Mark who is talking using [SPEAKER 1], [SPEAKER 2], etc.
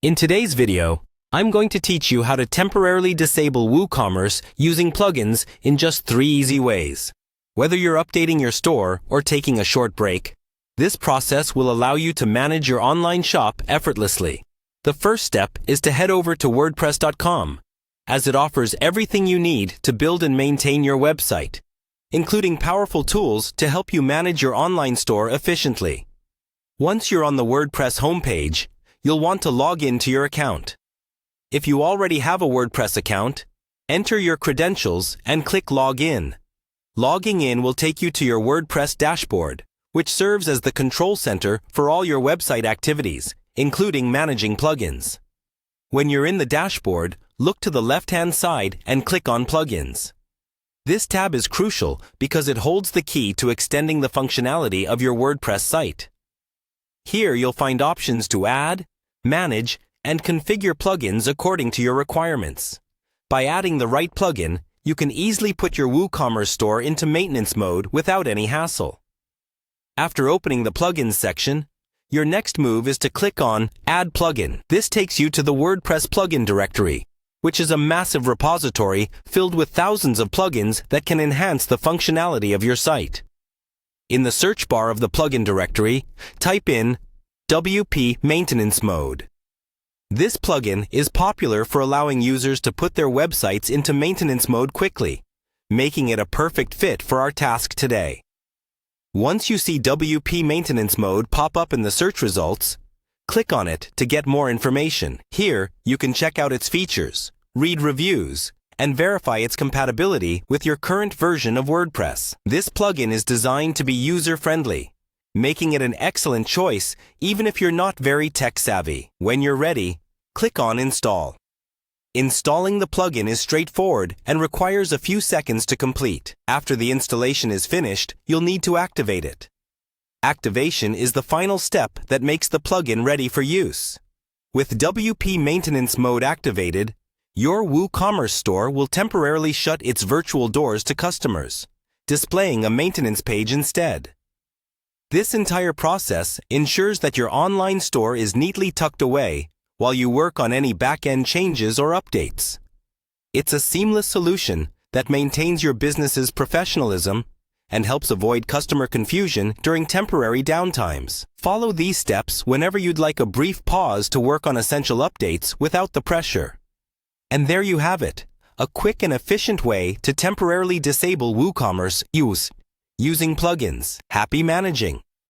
[SPEAKER 1] In today's video, I'm going to teach you how to temporarily disable Woocommerce using plugins in just 3 easy ways. Whether you're updating your store or taking a short break, this process will allow you to manage your online shop effortlessly. The first step is to head over to WordPress.com, as it offers everything you need to build and maintain your website, including powerful tools to help you manage your online store efficiently. Once you're on the WordPress homepage, you'll want to log in to your account. If you already have a WordPress account, enter your credentials and click Log In. Logging in will take you to your WordPress dashboard, which serves as the control center for all your website activities, including managing plugins. When you're in the dashboard, look to the left-hand side and click on Plugins. This tab is crucial because it holds the key to extending the functionality of your WordPress site. Here you'll find options to add, manage, and configure plugins according to your requirements. By adding the right plugin, you can easily put your Woocommerce store into maintenance mode without any hassle. After opening the Plugins section, your next move is to click on Add Plugin. This takes you to the WordPress plugin directory, which is a massive repository filled with thousands of plugins that can enhance the functionality of your site. In the search bar of the plugin directory, type in WP Maintenance Mode. This plugin is popular for allowing users to put their websites into maintenance mode quickly, making it a perfect fit for our task today. Once you see WP Maintenance Mode pop up in the search results, click on it to get more information. Here, you can check out its features, read reviews, and verify its compatibility with your current version of WordPress. This plugin is designed to be user-friendly, making it an excellent choice even if you're not very tech-savvy. When you're ready, click on Install. Installing the plugin is straightforward and requires a few seconds to complete. After the installation is finished, you'll need to activate it. Activation is the final step that makes the plugin ready for use. With WP Maintenance Mode activated, your Woocommerce store will temporarily shut its virtual doors to customers, displaying a maintenance page instead. This entire process ensures that your online store is neatly tucked away while you work on any back-end changes or updates. It's a seamless solution that maintains your business's professionalism and helps avoid customer confusion during temporary downtimes. Follow these steps whenever you'd like a brief pause to work on essential updates without the pressure. And there you have it, a quick and efficient way to temporarily disable Woocommerce using plugins. Happy managing!